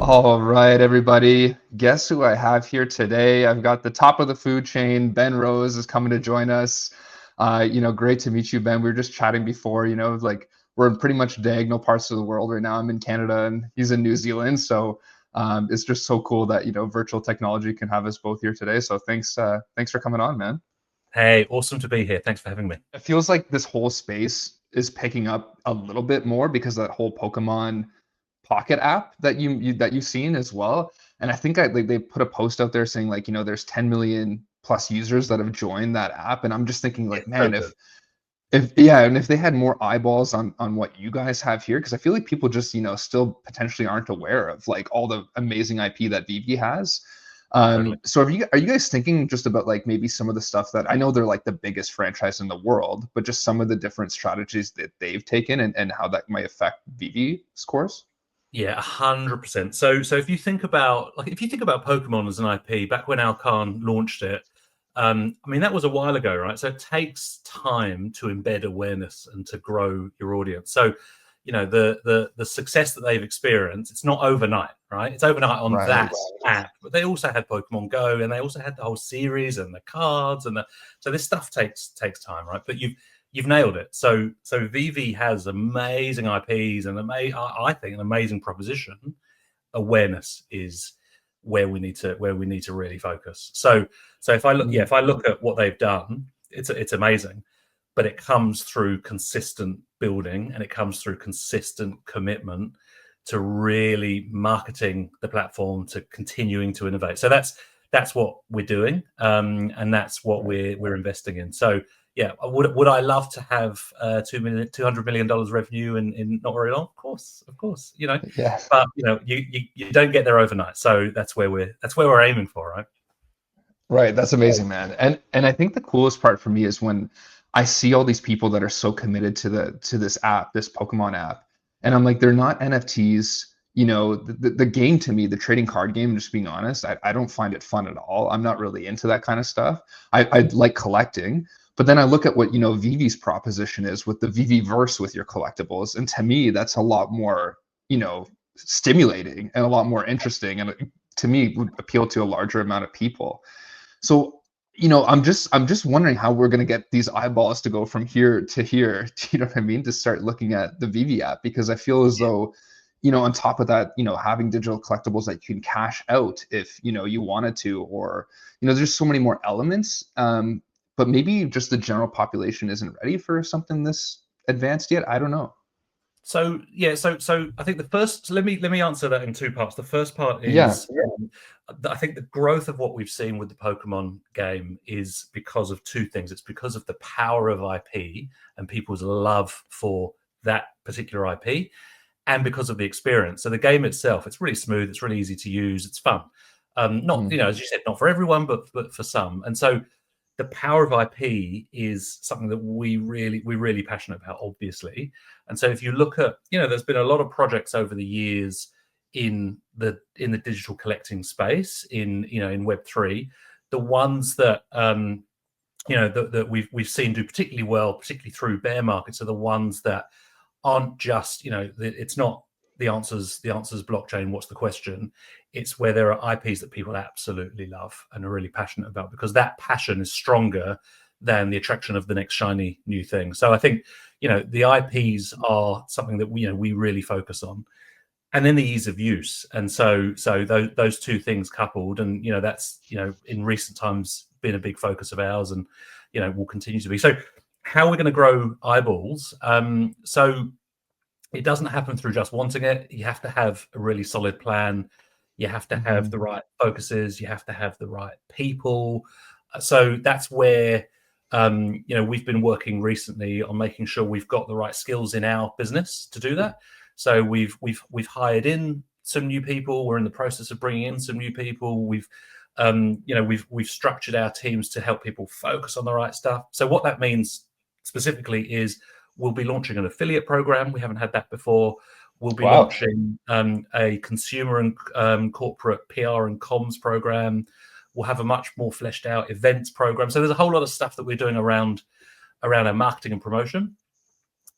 All right, everybody. Guess who I have here today? I've got the top of the food chain. Ben Rose is coming to join us. Great to meet you, Ben. We were just chatting before, like we're in pretty much diagonal parts of the world right now. I'm in Canada and he's in New Zealand. So it's just so cool that, virtual technology can have us both here today. So thanks for coming on, man. Hey, awesome to be here. Thanks for having me. It feels like this whole space is picking up a little bit more because of that whole Pokemon Pocket app that you've seen as well. And I think they put a post out there saying like, there's 10 million plus users that have joined that app. And I'm just thinking Yeah, like, so man, good. if they had more eyeballs on what you guys have here, because I feel like people just, still potentially aren't aware of like all the amazing IP that Vivi has. Totally. So are you guys thinking just about like maybe some of the stuff that I know they're like the biggest franchise in the world, but just some of the different strategies that they've taken and how that might affect Vivi scores? Yeah, 100%. So if you think about Pokemon as an IP, back when Alcon launched it, I mean that was a while ago, right? So it takes time to embed awareness and to grow your audience. So, the success that they've experienced, it's not overnight, right? It's overnight on Right. that app, but they also had Pokemon Go, and they also had the whole series and the cards so this stuff takes time, right? But you've nailed it. So Vivi has amazing IPs and I think an amazing proposition. Awareness is where we need to really focus. So if I look at what they've done, it's amazing, but it comes through consistent building and it comes through consistent commitment to really marketing the platform, to continuing to innovate. So that's what we're doing, and that's what we're investing in. So yeah, would I love to have $200 million revenue in not very long? Of course, Yeah. but you don't get there overnight. So that's where we're aiming for, right? Right, that's amazing, man. And I think the coolest part for me is when I see all these people that are so committed to this app, this Pokemon app, and I'm like, they're not NFTs. The game to me, the trading card game, just being honest, I don't find it fun at all. I'm not really into that kind of stuff. I like collecting, but then I look at what Vivi's proposition is with the Viviverse with your collectibles, and to me, that's a lot more stimulating and a lot more interesting, and to me would appeal to a larger amount of people. So, I'm just wondering how we're going to get these eyeballs to go from here to here. Do you know what I mean? To start looking at the Vivi app, because I feel as though, on top of that, having digital collectibles that you can cash out if, you wanted to, or, there's so many more elements. But maybe just the general population isn't ready for something this advanced yet. I don't know. So yeah, so I think the first. Let me answer that in two parts. The first part Yeah. is I think the growth of what we've seen with the Pokemon game is because of two things. It's because of the power of IP and people's love for that particular IP, and because of the experience. So the game itself, it's really smooth, it's really easy to use, it's fun. Not, Mm. as you said, not for everyone, but for some. And so the power of IP is something that we're really passionate about, obviously. And so if you look at, there's been a lot of projects over the years in the digital collecting space in Web3. The ones that that we've seen do particularly well, particularly through bear markets, are the ones that aren't just, it's not the answers blockchain, what's the question. It's where there are IPs that people absolutely love and are really passionate about, because that passion is stronger than the attraction of the next shiny new thing. So I think, the IPs are something that we really focus on, and then the ease of use. And so those two things coupled, and that's in recent times been a big focus of ours, and will continue to be. So how we're going to grow eyeballs, so it doesn't happen through just wanting it. You have to have a really solid plan. You have to have Mhm. the right focuses. You have to have the right people. So that's where we've been working recently on making sure we've got the right skills in our business to do that. So we've hired in some new people. We're in the process of bringing in some new people. We've structured our teams to help people focus on the right stuff. So what that means specifically is we'll be launching an affiliate program. We haven't had that before. We'll be Wow. launching a consumer and corporate PR and comms program. We'll have a much more fleshed out events program. So there's a whole lot of stuff that we're doing around our marketing and promotion.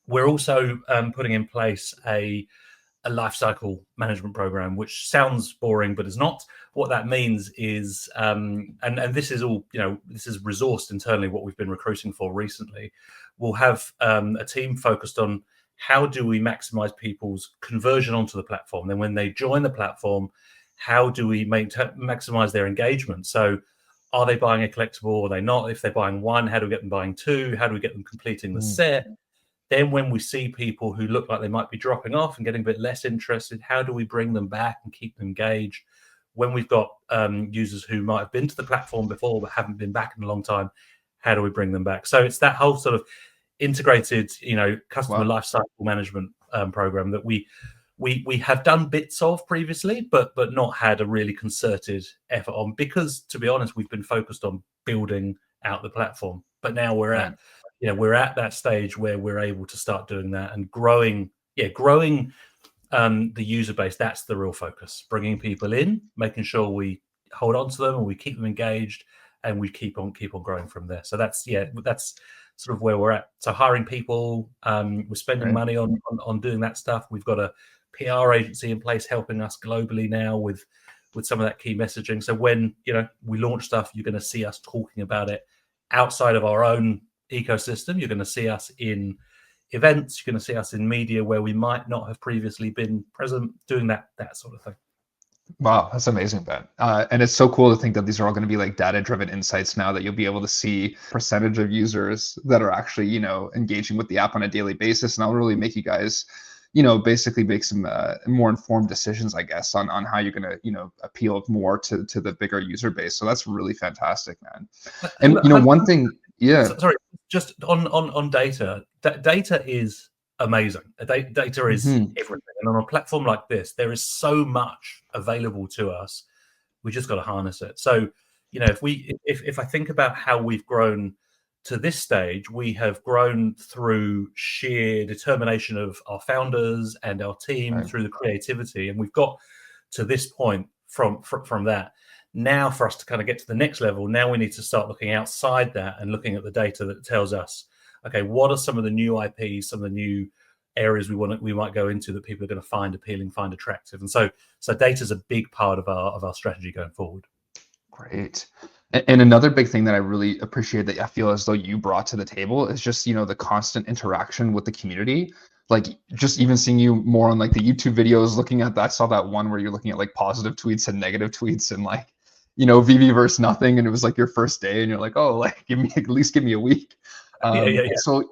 We're also putting in place a a lifecycle management program, which sounds boring, but is not. What that means is, and this is all, this is resourced internally, what we've been recruiting for recently. We'll have a team focused on how do we maximize people's conversion onto the platform. Then when they join the platform, how do we maximize their engagement? So are they buying a collectible? Are they not? If they're buying one, how do we get them buying two? How do we get them completing the set? Then when we see people who look like they might be dropping off and getting a bit less interested, how do we bring them back and keep them engaged? When we've got users who might have been to the platform before but haven't been back in a long time, how do we bring them back? So it's that whole sort of integrated, customer lifecycle management program that we have done bits of previously, but not had a really concerted effort on, because, to be honest, we've been focused on building out the platform. But now we're at that stage where we're able to start doing that and growing the user base. That's the real focus: bringing people in, making sure we hold on to them and we keep them engaged, and we keep on growing from there. So that's sort of where we're at. So hiring people, we're spending money on doing that stuff. We've got a PR agency in place helping us globally now with some of that key messaging. So when we launch stuff, you're going to see us talking about it outside of our own ecosystem. You're going to see us in events. You're going to see us in media where we might not have previously been present, doing that sort of thing. Wow, that's amazing, Ben. And it's so cool to think that these are all going to be like data-driven insights now, that you'll be able to see percentage of users that are actually, engaging with the app on a daily basis. And that'll really make you guys, basically make some more informed decisions, I guess, on how you're going to, appeal more to the bigger user base. So that's really fantastic, man. And one thing, sorry, just on data. Data is amazing. Data is everything, and on a platform like this, there is so much available to us. We just got to harness it. So, if I think about how we've grown to this stage, we have grown through sheer determination of our founders and our team, through the creativity, and we've got to this point from that. Now, for us to kind of get to the next level, now we need to start looking outside that and looking at the data that tells us, okay, what are some of the new IPs, some of the new areas we might go into that people are going to find appealing, find attractive. And so data is a big part of our strategy going forward. Great. And another big thing that I really appreciate that I feel as though you brought to the table is just, the constant interaction with the community. Like, just even seeing you more on like the YouTube videos, looking at that, I saw that one where you're looking at like positive tweets and negative tweets, and like, Veve'S nothing, and it was like your first day, and you're like, oh, like at least give me a week. So,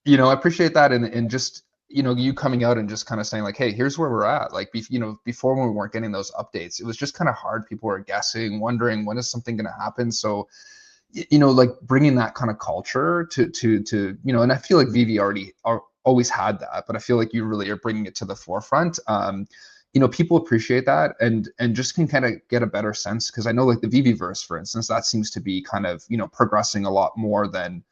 I appreciate that, and just, you coming out and just kind of saying like, hey, here's where we're at. Like, before, when we weren't getting those updates, it was just kind of hard. People were guessing, wondering, when is something going to happen? So, like bringing that kind of culture to and I feel like Vivi always had that, but I feel like you really are bringing it to the forefront. People appreciate that, and just can kind of get a better sense, because I know like the Veve'S, for instance, that seems to be kind of progressing a lot more than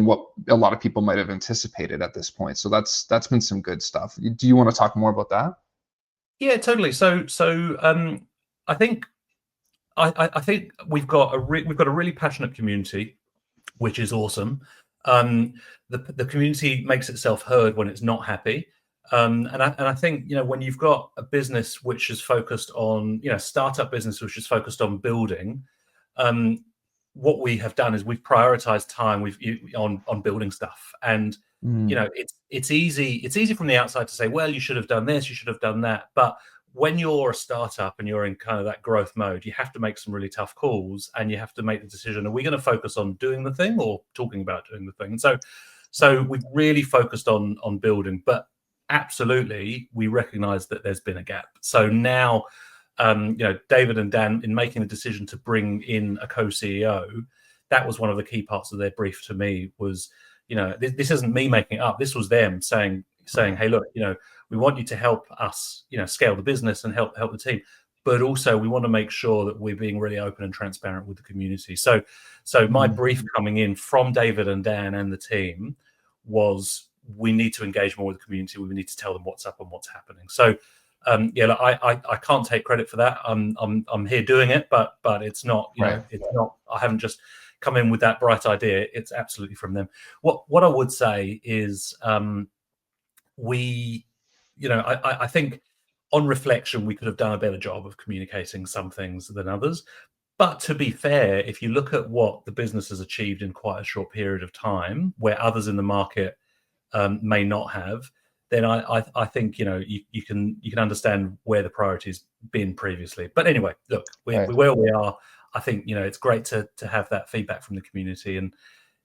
what a lot of people might have anticipated at this point. So that's been some good stuff. Do you want to talk more about that? Yeah, totally. So I think I think we've got a really passionate community, which is awesome. The community makes itself heard when it's not happy. And I think, when you've got a business which is focused on, startup business which is focused on building, what we have done is we've prioritized time on building stuff. And it's easy from the outside to say, well, you should have done this, you should have done that. But when you're a startup and you're in kind of that growth mode, you have to make some really tough calls, and you have to make the decision: are we going to focus on doing the thing or talking about doing the thing? And so we've really focused on building, but absolutely we recognize that there's been a gap. So now, David and Dan, in making the decision to bring in a co-CEO, that was one of the key parts of their brief to me. Was, this isn't me making it up. This was them saying, hey, look, we want you to help us, scale the business and help the team, but also we want to make sure that we're being really open and transparent with the community. So my brief coming in from David and Dan and the team was, we need to engage more with the community. We need to tell them what's up and what's happening. So I can't take credit for that. I'm here doing it, but it's not, it's not. I haven't just come in with that bright idea. It's absolutely from them. What I would say is, I think on reflection, we could have done a better job of communicating some things than others. But to be fair, if you look at what the business has achieved in quite a short period of time, where others in the market may not have, then I think you can understand where the priorities been previously. But anyway, look, we're where we are. I think it's great to have that feedback from the community, and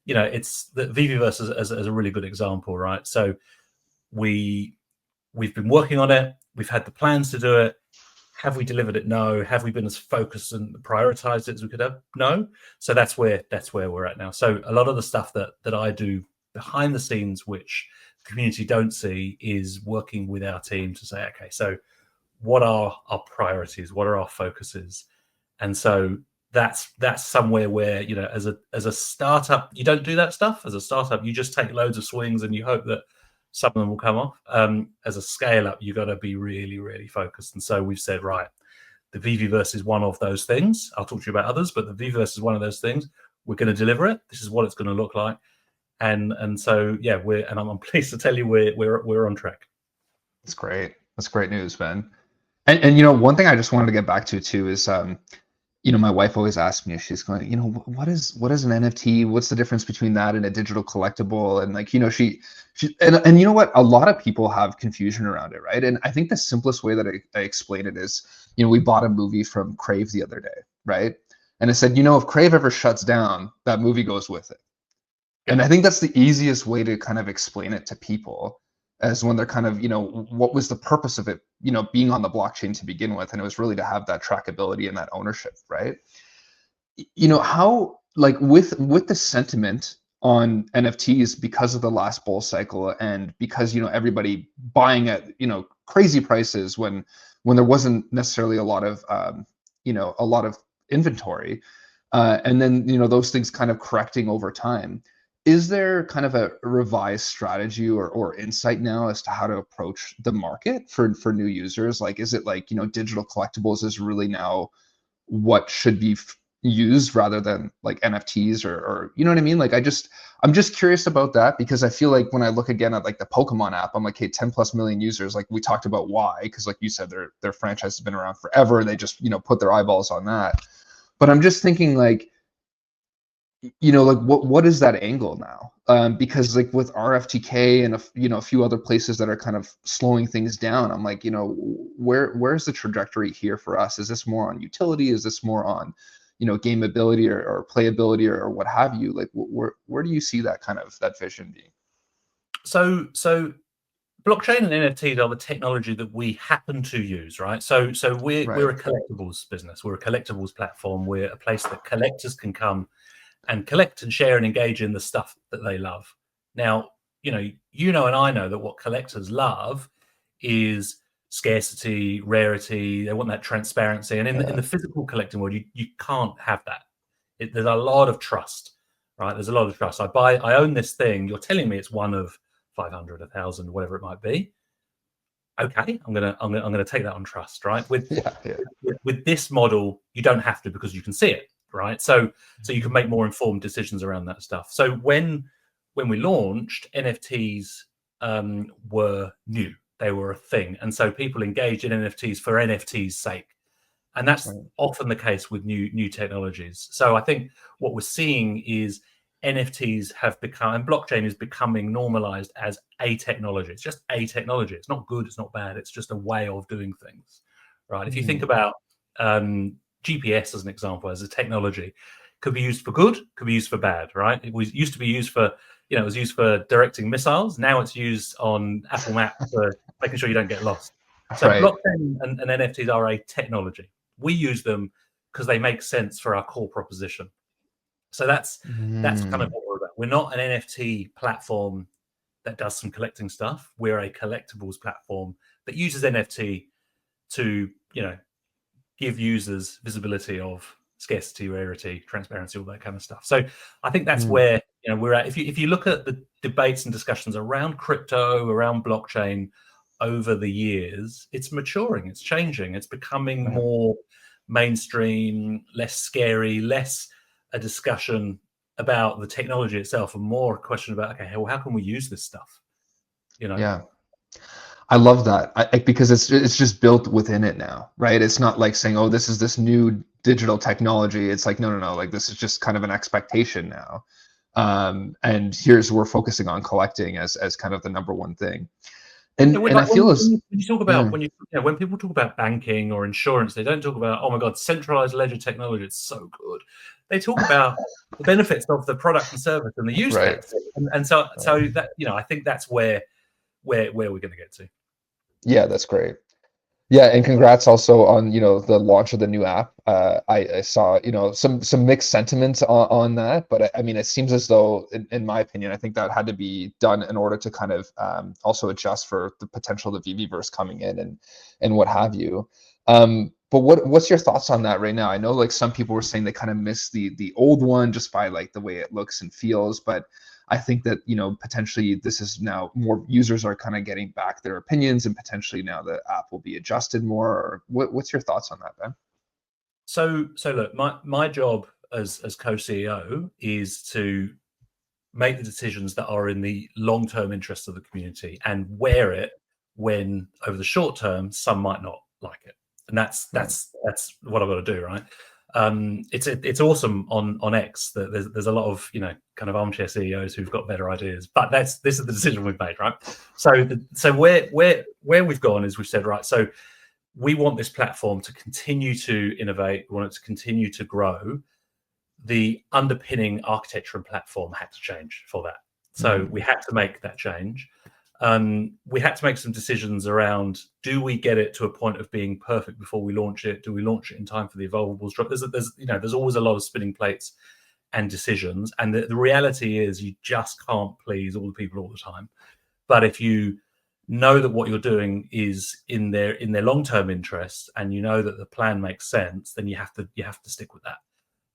it's the Veve'S as a really good example, right? So we've been working on it. We've had the plans to do it. Have we delivered it? No. Have we been as focused and prioritized it as we could have? No. So that's where we're at now. So a lot of the stuff that I do behind the scenes, which the community don't see, is working with our team to say, okay, so what are our priorities? What are our focuses? And so that's somewhere where as a startup, you don't do that stuff. As a startup, you just take loads of swings and you hope that some of them will come off. As a scale up, you've got to be really, really focused. And so we've said, right, the Veve'S is one of those things. I'll talk to you about others, but the Veve'S is one of those things. We're going to deliver it. This is what it's going to look like. And so yeah, I'm pleased to tell you we're on track. That's great. That's great news, Ben. And one thing I just wanted to get back to too is my wife always asks me, she's going, what is an NFT? What's the difference between that and a digital collectible? And like, she and you know what? A lot of people have confusion around it, right? And I think the simplest way that I explain it is, we bought a movie from Crave the other day, right? And it said, if Crave ever shuts down, that movie goes with it. And I think that's the easiest way to kind of explain it to people, as when they're kind of, what was the purpose of it, being on the blockchain to begin with? And it was really to have that trackability and that ownership, right? How, like, with the sentiment on NFTs because of the last bull cycle, and because, everybody buying at, crazy prices when there wasn't necessarily a lot of, inventory, and then, those things kind of correcting over time. Is there kind of a revised strategy or insight now as to how to approach the market for new users? Like, is it like, digital collectibles is really now what should be used rather than like NFTs or you know what I mean? Like, I'm just curious about that, because I feel like when I look again at like the Pokemon app, I'm like, hey, 10 plus million users. Like we talked about why, because like you said, their franchise has been around forever. They just, put their eyeballs on that. But I'm just thinking like, like what is that angle now? Because like with RFTK and a few other places that are kind of slowing things down, I'm like, where's the trajectory here for us? Is this more on utility? Is this more on, gameability or playability or what have you? Like where do you see that kind of that vision being? So blockchain and NFTs are the technology that we happen to use, right? So we're a collectibles business. We're a collectibles platform. We're a place that collectors can come and collect and share and engage in the stuff that they love. Now, and I know that what collectors love is scarcity, rarity. They want that transparency. And in the physical collecting world, you can't have that. There's a lot of trust, right? There's a lot of trust. I own this thing. You're telling me it's one of 500, 1,000, whatever it might be. Okay, I'm gonna take that on trust, right? With this model, you don't have to, because you can see it, right? So you can make more informed decisions around that stuff. So when we launched, NFTs were new; they were a thing, and so people engaged in NFTs for NFTs' sake, and that's often the case with new technologies. So I think what we're seeing is NFTs have become, and blockchain is becoming normalized as a technology. It's just a technology. It's not good. It's not bad. It's just a way of doing things, right? If you think about GPS as an example, as a technology, could be used for good, could be used for bad, right? It was used to be used for, it was used for directing missiles. Now it's used on Apple Maps for making sure you don't get lost. So blockchain and NFTs are a technology. We use them because they make sense for our core proposition. So that's kind of what we're about. We're not an NFT platform that does some collecting stuff. We're a collectibles platform that uses NFT to, give users visibility of scarcity, rarity, transparency, all that kind of stuff. So I think that's where we're at. If you look at the debates and discussions around crypto, around blockchain over the years, it's maturing, it's changing, it's becoming more mainstream, less scary, less a discussion about the technology itself, and more a question about, okay, well, how can we use this stuff? Yeah. I love that because it's just built within it now, right? It's not like saying, oh, this is this new digital technology. It's like, no, no, no, like this is just kind of an expectation now. And here's we're focusing on collecting as kind of the number one thing. Yeah, And I feel as when you talk about yeah, when people talk about banking or insurance, they don't talk about, oh my god, centralized ledger technology, it's so good. They talk about the benefits of the product and service and the use right. case, and so Right. that I think that's where we're going to get to. Yeah, that's great. Yeah, and congrats also on, the launch of the new app. I saw, some mixed sentiments on that, but I mean, it seems as though, in my opinion, I think that had to be done in order to kind of also adjust for the potential of the Veve'S coming in and what have you. But what's your thoughts on that right now? I know like some people were saying they kind of miss the old one just by like the way it looks and feels, but I think that, potentially this is now more users are kind of getting back their opinions and potentially now the app will be adjusted more. Or what's your thoughts on that, Ben? So look, my job as co-CEO is to make the decisions that are in the long-term interests of the community and wear it when over the short term some might not like it, and that's Right. that's what I've got to do, right? It's awesome on X that there's a lot of kind of armchair CEOs who've got better ideas, but this is the decision we've made, right? So where we've gone is we've said, right, so we want this platform to continue to innovate, we want it to continue to grow. The underpinning architecture and platform had to change for that. So we had to make that change. We had to make some decisions around, do we get it to a point of being perfect before we launch it? Do we launch it in time for the evolvables drop? There's always a lot of spinning plates and decisions. And the reality is you just can't please all the people all the time. But if you know that what you're doing is in their long-term interests and you know that the plan makes sense, then you have to stick with that.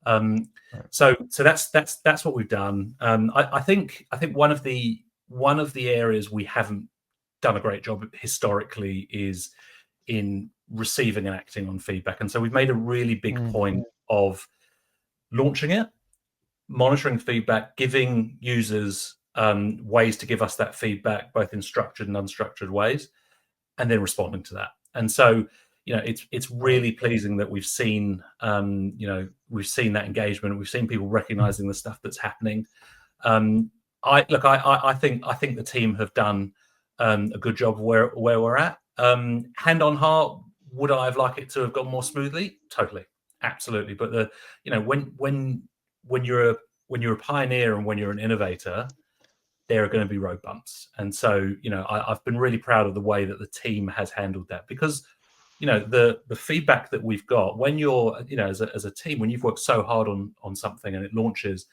Right. So that's what we've done. I think one of the areas we haven't done a great job historically is in receiving and acting on feedback, and so we've made a really big point of launching it, monitoring feedback, giving users ways to give us that feedback, both in structured and unstructured ways, and then responding to that. And so it's really pleasing that we've seen we've seen that engagement, we've seen people recognizing the stuff that's happening. I think the team have done a good job where we're at. Hand on heart, would I have liked it to have gone more smoothly? Totally, absolutely. But when you're a pioneer and when you're an innovator, there are going to be road bumps. And so, I've been really proud of the way that the team has handled that, because, the feedback that we've got when you're, as a team, when you've worked so hard on something and it launches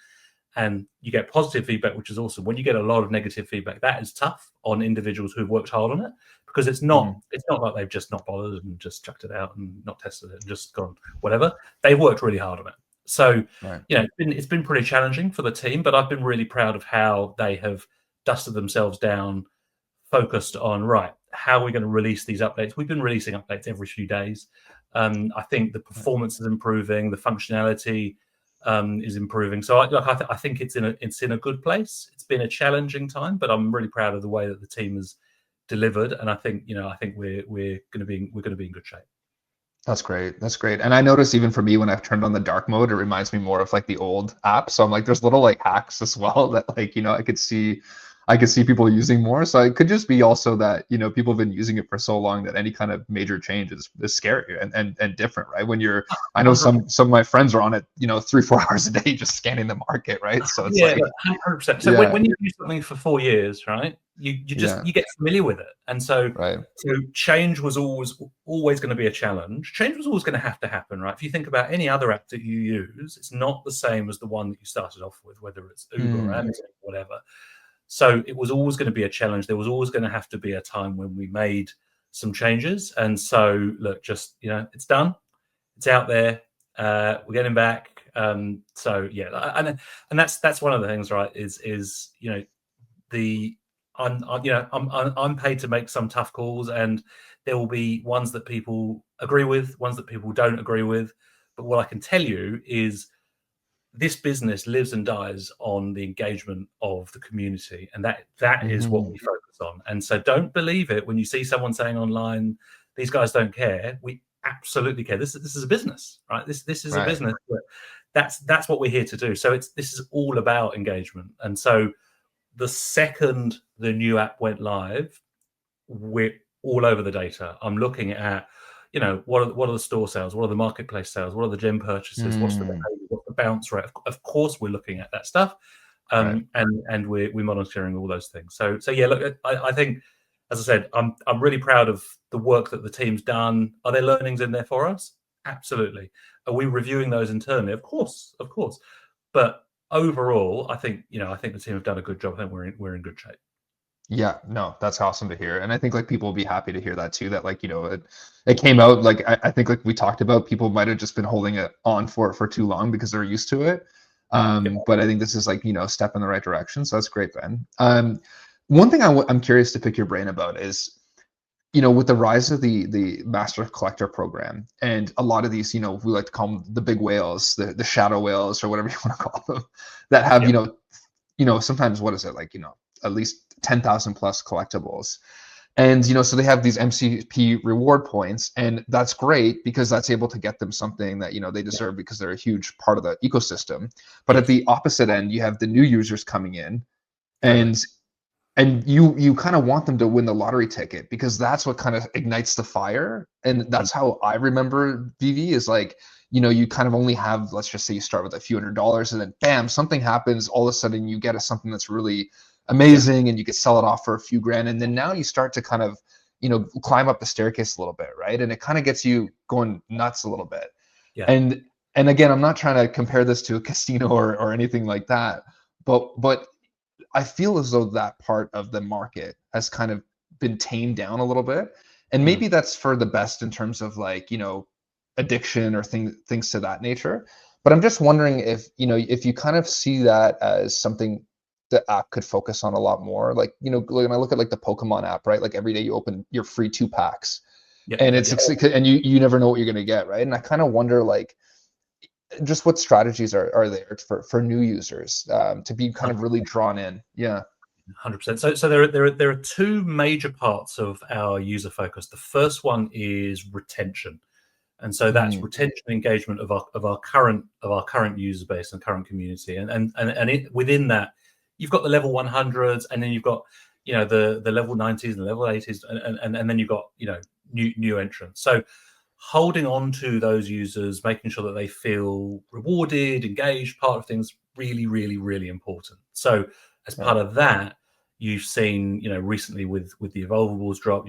and you get positive feedback, which is awesome. When you get a lot of negative feedback, that is tough on individuals who've worked hard on it, because it's not like they've just not bothered and just chucked it out and not tested it and just gone whatever. They've worked really hard on it. So, Right. it's been pretty challenging for the team, but I've been really proud of how they have dusted themselves down, focused on, right, how are we going to release these updates? We've been releasing updates every few days. I think the performance is improving, the functionality is improving. So I think it's in a good place. It's been a challenging time, but I'm really proud of the way that the team has delivered, and I think we're going to be in good shape. That's great. That's great. And I noticed even for me when I've turned on the dark mode, it reminds me more of like the old app. So I'm like, there's little like hacks as well that like, I could see people using more. So it could just be also that, people have been using it for so long that any kind of major change is scary and different, right? When I know some of my friends are on it, 3-4 hours a day just scanning the market, right? So it's like 100%. So yeah, when you do something for 4 years, right, you get familiar with it, and so right. change was always going to be a challenge. Change was always going to happen, right? If you think about any other app that you use, it's not the same as the one that you started off with, whether it's Uber or Amazon or whatever. So it was always going to be a challenge. There was always going to have to be a time when we made some changes. And so, look, just, it's done. It's out there. We're getting back. So yeah, and that's one of the things, right? Is I'm paid to make some tough calls, and there will be ones that people agree with, ones that people don't agree with. But what I can tell you is this business lives and dies on the engagement of the community, and that is what we focus on. And so don't believe it when you see someone saying online, these guys don't care. We absolutely care. This is a business, right? This is a Right. business. That's what we're here to do. So this is all about engagement. And so the second the new app went live, we're all over the data. I'm looking at, what are the store sales, what are the marketplace sales, what are the gem purchases, what's the behavior, what's the bounce rate. Of course, we're looking at that stuff, Right. and we're monitoring all those things. So yeah, look, I think, as I said, I'm really proud of the work that the team's done. Are there learnings in there for us? Absolutely. Are we reviewing those internally? Of course. But overall, I think the team have done a good job. I think we're in good shape. Yeah, no, that's awesome to hear. And I think like people will be happy to hear that too, that like, it came out like I think like we talked about, people might have just been holding it on for too long because they're used to it. Yep. But I think this is like, a step in the right direction. So that's great, Ben. One thing I'm curious to pick your brain about is, with the rise of the master collector program and a lot of these, we like to call them the big whales, the shadow whales or whatever you want to call them, that have, Yep. sometimes what is it like, at least 10,000 plus collectibles. And, so they have these MCP reward points, and that's great because that's able to get them something that, they deserve because they're a huge part of the ecosystem. But at the opposite end, you have the new users coming in, Totally. and you kind of want them to win the lottery ticket because that's what kind of ignites the fire. And that's how I remember VV is like, you kind of only have, let's just say you start with a few $100s and then bam, something happens. All of a sudden you get something that's really amazing and you could sell it off for a few grand. And then now you start to kind of, climb up the staircase a little bit, right? And it kind of gets you going nuts a little bit. Yeah. And again, I'm not trying to compare this to a casino or anything like that, but I feel as though that part of the market has kind of been tamed down a little bit. And maybe that's for the best in terms of like, addiction or things to that nature. But I'm just wondering if you kind of see that as something the app could focus on a lot more. Like, when I look at like the Pokemon app, right? Like every day you open your free 2 packs and and you never know what you're going to get. Right. And I kind of wonder like, just what strategies are there for new users to be kind of really drawn in. Yeah. 100%. So there are two major parts of our user focus. The first one is retention, and so that's retention engagement of our current user base and current community, and within that, you've got the level 100s, and then you've got the level 90s and the level 80s, and then you've got new entrants. So holding on to those users, making sure that they feel rewarded, engaged, part of things, really, really, really important. So as part of that, you've seen, recently with the Evolvables drop,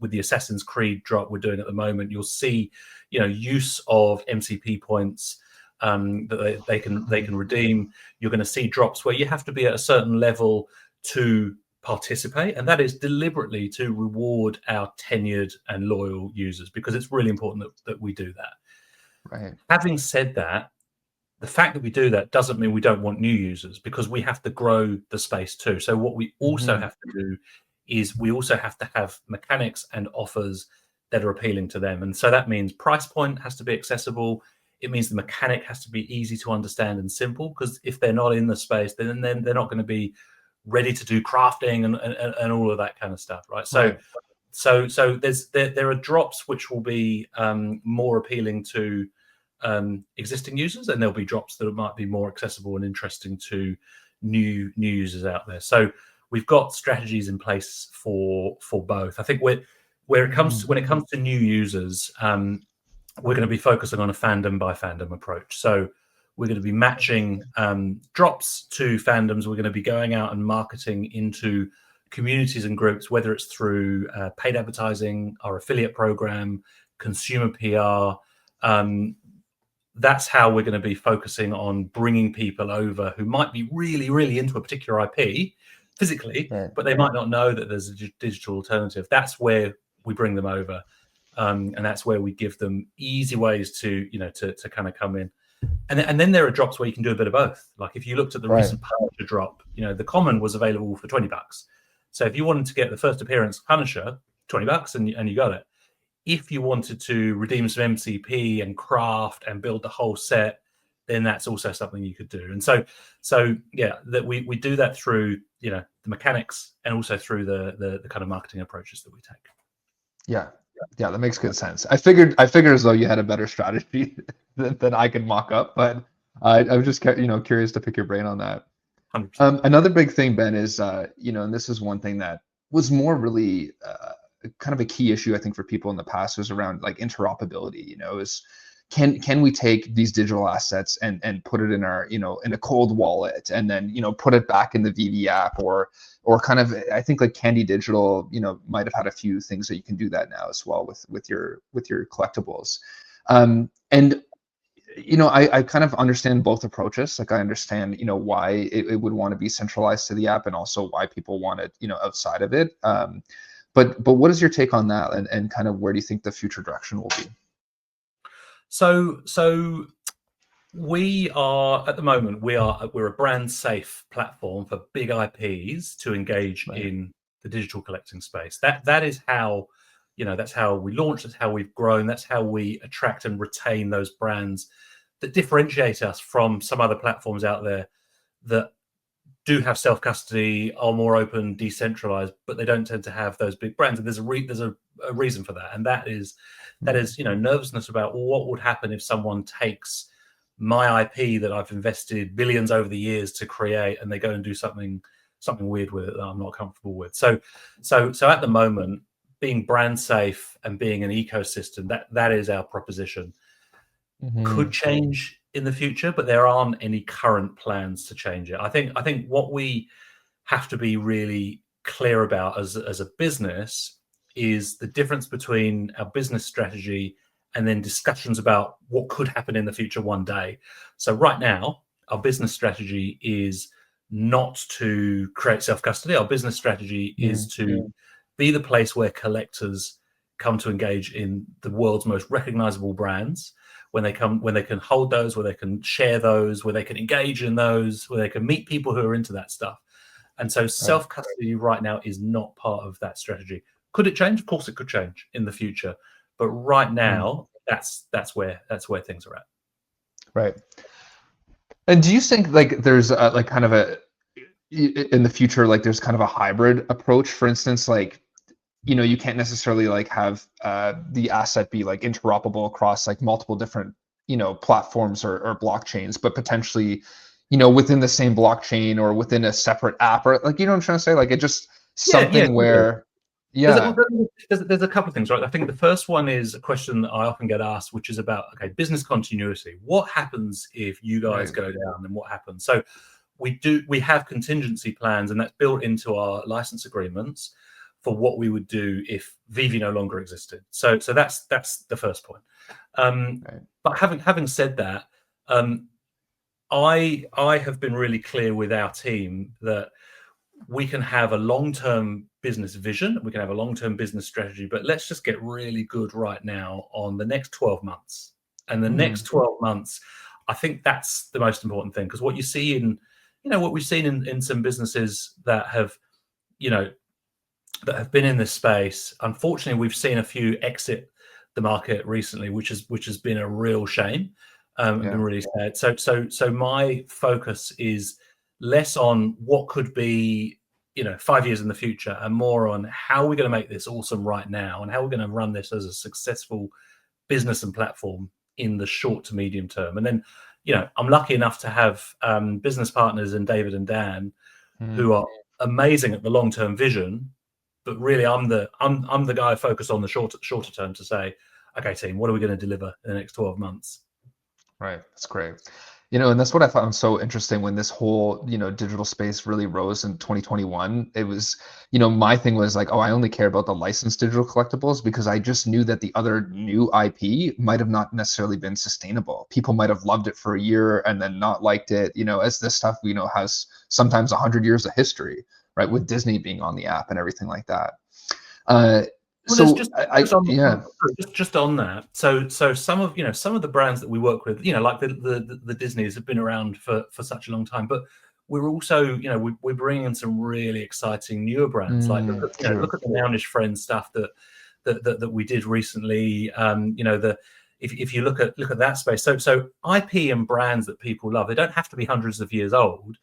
with the Assassin's Creed drop we're doing at the moment, you'll see, use of MCP points that they can redeem. You're going to see drops where you have to be at a certain level to participate, and that is deliberately to reward our tenured and loyal users, because it's really important that we do that. Right. Having said that, the fact that we do that doesn't mean we don't want new users, because we have to grow the space too. So what we also have to do is we also have to have mechanics and offers that are appealing to them. And so that means price point has to be accessible. It means the mechanic has to be easy to understand and simple, because if they're not in the space, then they're not going to be ready to do crafting and all of that kind of stuff, right? So there are drops which will be more appealing to existing users, and there'll be drops that might be more accessible and interesting to new users out there. So we've got strategies in place for both. I think when it comes to new users, we're going to be focusing on a fandom by fandom approach. So we're going to be matching drops to fandoms. We're going to be going out and marketing into communities and groups, whether it's through paid advertising, our affiliate program, consumer PR. That's how we're going to be focusing on bringing people over who might be really, really into a particular IP physically, but they might not know that there's a digital alternative. That's where we bring them over. And that's where we give them easy ways to kind of come in. And then there are drops where you can do a bit of both. Like if you looked at the recent Punisher drop, the common was available for $20. So if you wanted to get the first appearance Punisher, $20, and you got it. If you wanted to redeem some MCP and craft and build the whole set, then that's also something you could do. And so yeah, that we do that through, you know, the mechanics and also through the kind of marketing approaches that we take. Yeah. Yeah, that makes good sense. I figured as though you had a better strategy than I could mock up, but I was just curious to pick your brain on that. 100%. Another big thing, Ben, is and this is one thing that was more really kind of a key issue I think for people in the past, was around like interoperability. Is can we take these digital assets and put it in our in a cold wallet, and then put it back in the VV app, or kind of, I think like Candy Digital might have had a few things that you can do that now as well with your collectibles. And I kind of understand both approaches. Like I understand, why it would want to be centralized to the app, and also why people want it, outside of it. But what is your take on that, and kind of where do you think the future direction will be? So we are, at the moment, we're a brand safe platform for big IPs to engage in the digital collecting space. That is how, that's how we launched, that's how we've grown, that's how we attract and retain those brands that differentiate us from some other platforms out there that do have self-custody, are more open, decentralized, but they don't tend to have those big brands. And there's a reason for that, and that is nervousness about what would happen if someone takes my IP that I've invested billions over the years to create, and they go and do something weird with it that I'm not comfortable with. So at the moment, being brand safe and being an ecosystem, that is our proposition. Could change in the future, but there aren't any current plans to change it. I think what we have to be really clear about as a business is the difference between our business strategy and then discussions about what could happen in the future one day. So right now, our business strategy is not to create self-custody. Our business strategy is to be the place where collectors come to engage in the world's most recognizable brands, when they can hold those, where they can share those, where they can engage in those, where they can meet people who are into that stuff. And so self-custody right now is not part of that strategy. Could it change? Of course it could change in the future. But right now, that's where things are at. Right. And do you think like there's like kind of in the future, like there's kind of a hybrid approach? For instance, like you can't necessarily like have the asset be like interoperable across like multiple different platforms or blockchains, but potentially within the same blockchain or within a separate app, or like what I'm trying to say, like it just something where there's a couple of things, right? I think the first one is a question that I often get asked, which is about business continuity. What happens if you guys go down, and what happens? So we have contingency plans, and that's built into our license agreements for what we would do if Vivi no longer existed. So that's the first point. But having said that, I have been really clear with our team that we can have a long-term business vision, we can have a long-term business strategy, but let's just get really good right now on the next 12 months. And the next 12 months, I think that's the most important thing, because what you see in, what we've seen in some businesses that have been in this space, unfortunately, we've seen a few exit the market recently, which has been a real shame. Been really sad. So my focus is less on what could be 5 years in the future, and more on how we're going to make this awesome right now, and how we're going to run this as a successful business and platform in the short to medium term. And then I'm lucky enough to have business partners in David and Dan who are amazing at the long-term vision, but really I'm the guy focused on the shorter term to say, okay, team, what are we going to deliver in the next 12 months? Right. That's great. And that's what I found so interesting when this whole, digital space really rose in 2021. It was, my thing was like, oh, I only care about the licensed digital collectibles, because I just knew that the other new IP might have not necessarily been sustainable. People might have loved it for a year and then not liked it, as this stuff, has sometimes 100 years of history, right? With Disney being on the app and everything like that. Well, just on that. So some of the brands that we work with, like the Disneys have been around for such a long time, but we're also, we're bringing in some really exciting newer brands. Like look at the Nounish Friends stuff that we did recently. if you look at that space, so IP and brands that people love, they don't have to be hundreds of years old,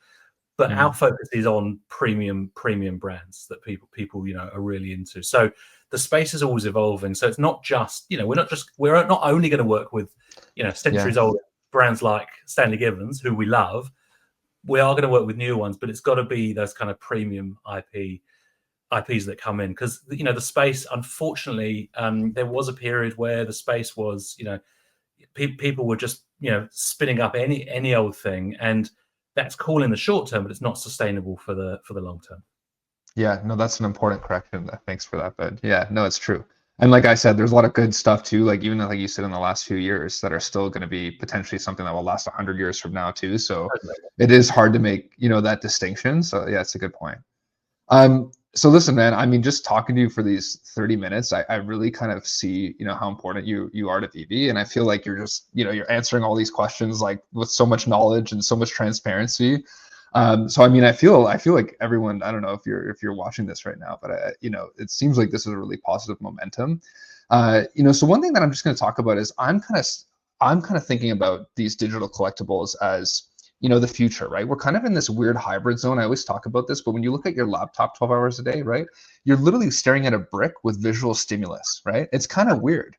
but our focus is on premium brands that people are really into. So the space is always evolving. So it's not just, we're not only going to work with centuries old brands like Stanley Gibbons, who we love. We are going to work with new ones, but it's got to be those kind of premium IPs that come in, because the space, unfortunately, there was a period where the space was, people were just spinning up any old thing, and that's cool in the short term, but it's not sustainable for the long term. Yeah, no, that's an important correction. Thanks for that. But yeah, no, it's true. And like I said, there's a lot of good stuff too. Like even like you said in the last few years that are still going to be potentially something that will last 100 years from now too. So it is hard to make that distinction. So yeah, it's a good point. So listen, man, I mean, just talking to you for these 30 minutes, I really kind of see, how important you are to VV. And I feel like you're just, you're answering all these questions like with so much knowledge and so much transparency. So I mean, I feel like everyone, I don't know if you're watching this right now, but it seems like this is a really positive momentum. So one thing that I'm just going to talk about is I'm kind of thinking about these digital collectibles as the future, right? We're kind of in this weird hybrid zone. I always talk about this, but when you look at your laptop 12 hours a day, right, you're literally staring at a brick with visual stimulus, right? It's kind of weird.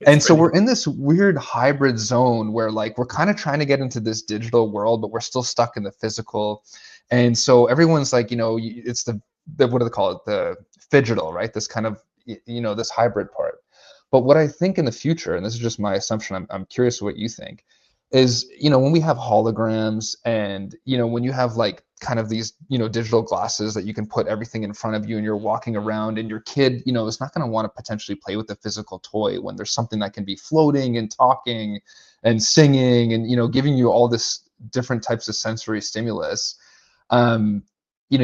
And so we're in this weird hybrid zone where like we're kind of trying to get into this digital world, but we're still stuck in the physical. And so everyone's like, it's the what do they call it? The phygital, right? This kind of, this hybrid part. But what I think in the future, and this is just my assumption, I'm curious what you think, is when we have holograms and when you have like kind of these digital glasses that you can put everything in front of you and you're walking around, and your kid is not going to want to potentially play with the physical toy when there's something that can be floating and talking and singing and giving you all this different types of sensory stimulus. You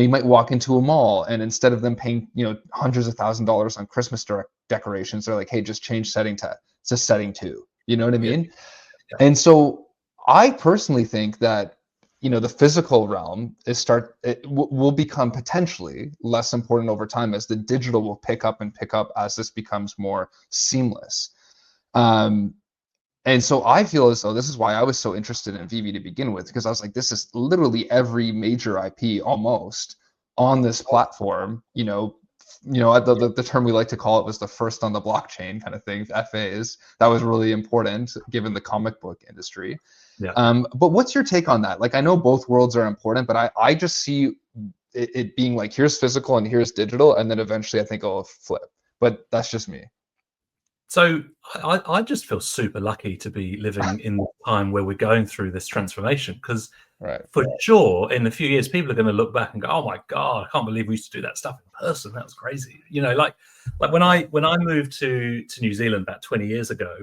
might walk into a mall, and instead of them paying hundreds of $1,000s on Christmas decorations, they're like, hey, just change setting to setting 2. You know what I mean? And so I personally think that, the physical realm will become potentially less important over time as the digital will pick up as this becomes more seamless. And so I feel as though this is why I was so interested in VV to begin with, because I was like, this is literally every major IP almost on this platform, the term we like to call it was the first on the blockchain kind of thing, FAs. That was really important given the comic book industry. Yeah. But what's your take on that? Like, I know both worlds are important, but I just see it being like, here's physical and here's digital, and then eventually I think it'll flip. But that's just me. So I just feel super lucky to be living in the time where we're going through this transformation, because for sure in a few years people are going to look back and go, oh my God, I can't believe we used to do that stuff in person. That was crazy. Like when I moved to New Zealand about 20 years ago,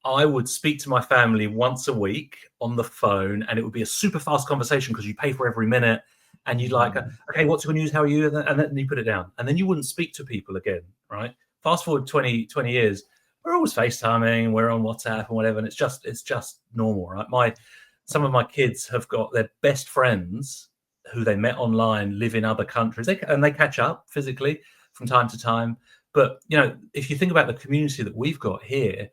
I would speak to my family once a week on the phone, and it would be a super fast conversation because you pay for every minute, and you'd like, okay, what's your news? How are you? And then you put it down, and then you wouldn't speak to people again, right? Fast forward 20 years, we're always FaceTiming, we're on WhatsApp and whatever, and it's just normal, right? Some of my kids have got their best friends who they met online live in other countries, and they catch up physically from time to time. But if you think about the community that we've got here,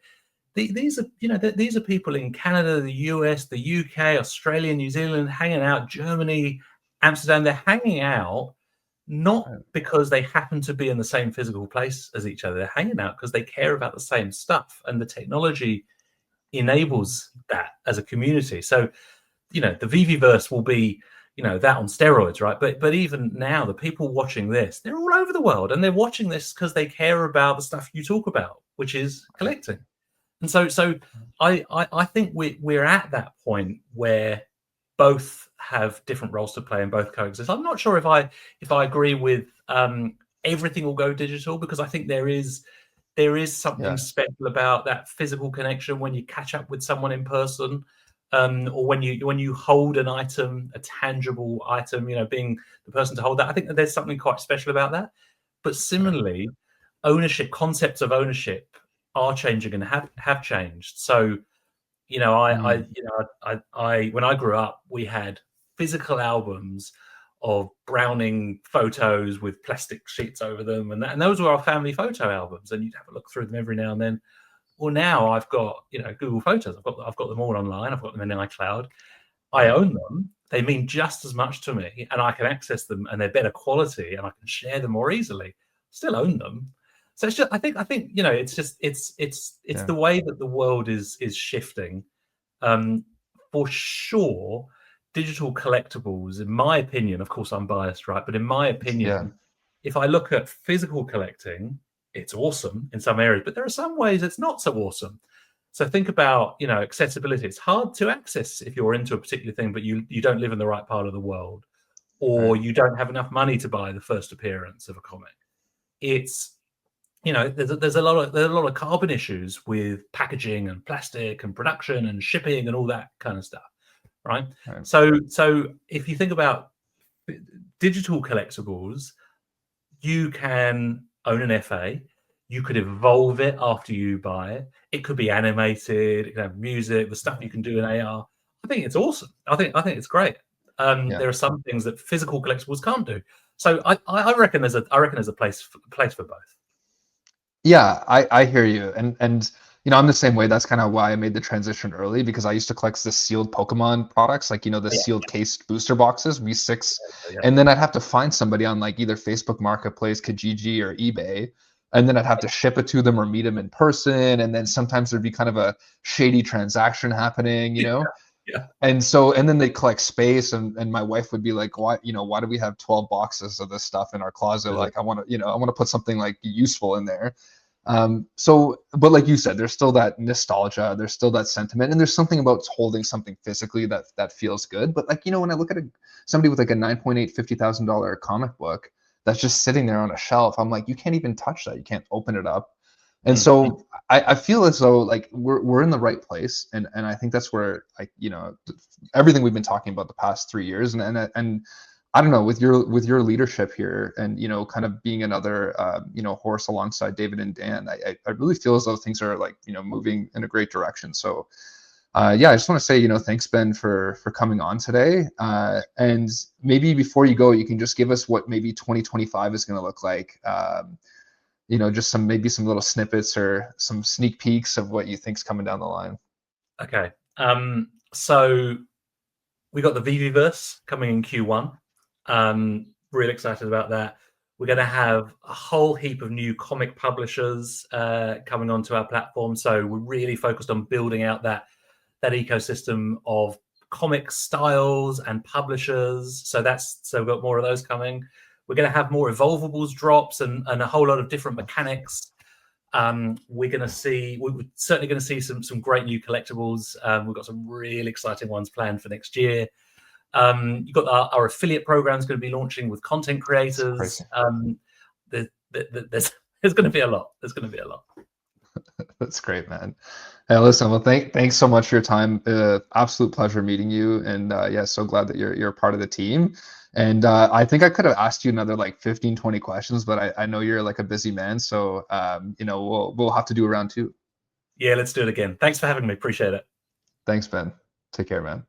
these are people in Canada, the US, the UK, Australia, New Zealand, hanging out, Germany, Amsterdam. They're hanging out not because they happen to be in the same physical place as each other. They're hanging out because they care about the same stuff, and the technology enables that as a community. So, the Veve'S will be, that on steroids, right? But even now, the people watching this, they're all over the world, and they're watching this because they care about the stuff you talk about, which is collecting. And so I think we're at that point where both have different roles to play and both coexist. I'm not sure if I agree with everything will go digital, because I think there is something special about that physical connection when you catch up with someone in person, or when you hold an item, a tangible item, being the person to hold that. I think that there's something quite special about that. But similarly, concepts of ownership are changing and have changed. So, I when I grew up, we had physical albums of Browning photos with plastic sheets over them, and those were our family photo albums, and you'd have a look through them every now and then. Well, now I've got, Google Photos. I've got them all online. I've got them in iCloud. I own them. They mean just as much to me, and I can access them, and they're better quality, and I can share them more easily. Still own them. So it's just, I think, it's Yeah. the way that the world is shifting. Um, for sure, digital collectibles, in my opinion, of course I'm biased, right? But in my Yeah. opinion, if I look at physical collecting, it's awesome in some areas, but there are some ways it's not so awesome. So think about, accessibility. It's hard to access if you're into a particular thing, but you don't live in the right part of the world, or Right. you don't have enough money to buy the first appearance of a comic. It's there's a lot of carbon issues with packaging and plastic and production and shipping and all that kind of stuff, right? Right. So if you think about digital collectibles, you can own an FA. You could evolve it after you buy it. It could be animated. It can have music. The stuff you can do in AR. I think it's awesome. I think it's great. Yeah. There are some things that physical collectibles can't do. So I reckon there's a place for both. Yeah, I hear you. And I'm the same way. That's kind of why I made the transition early, because I used to collect the sealed Pokemon products, like the Yeah, sealed cased booster boxes, V6. yeah, And then I'd have to find somebody on like either Facebook Marketplace, Kijiji, or eBay. And then I'd have to ship it to them or meet them in person. And then sometimes there'd be kind of a shady transaction happening, you yeah, know? yeah. And then they collect space, and my wife would be like, why do we have 12 boxes of this stuff in our closet? Really. Like I want to put something like useful in there. But like you said, there's still that nostalgia, there's still that sentiment, and there's something about holding something physically that feels good. But like, when I look at somebody with like a 9.8 $50,000 comic book that's just sitting there on a shelf, I'm like, you can't even touch that. You can't open it up. And Mm-hmm. so I feel as though like we're in the right place, and I think that's where, like, everything we've been talking about the past 3 years, and I don't know, with your leadership here, and kind of being another horse alongside David and Dan, I really feel as though things are like moving in a great direction. So yeah, I just want to say thanks, Ben, for coming on today. And maybe before you go, you can just give us what maybe 2025 is going to look like. Just maybe some little snippets or some sneak peeks of what you think's coming down the line. Okay. So we got the Veve'S coming in Q1. Really excited about that. We're going to have a whole heap of new comic publishers coming onto our platform. So we're really focused on building out that ecosystem of comic styles and publishers. So we've got more of those coming. We're going to have more evolvables drops and a whole lot of different mechanics. We're certainly going to see some great new collectibles. We've got some really exciting ones planned for next year. You've got our affiliate program is going to be launching with content It's creators. crazy. There's going to be a lot. There's going to be a lot. That's great, man. Hey, listen, well, thanks so much for your time. Absolute pleasure meeting you, and yeah, so glad that you're part of the team. And I think I could have asked you another like 15, 20 questions, but I know you're like a busy man, so we'll have to do a round two. Yeah, let's do it again. Thanks for having me. Appreciate it. Thanks, Ben. Take care, man.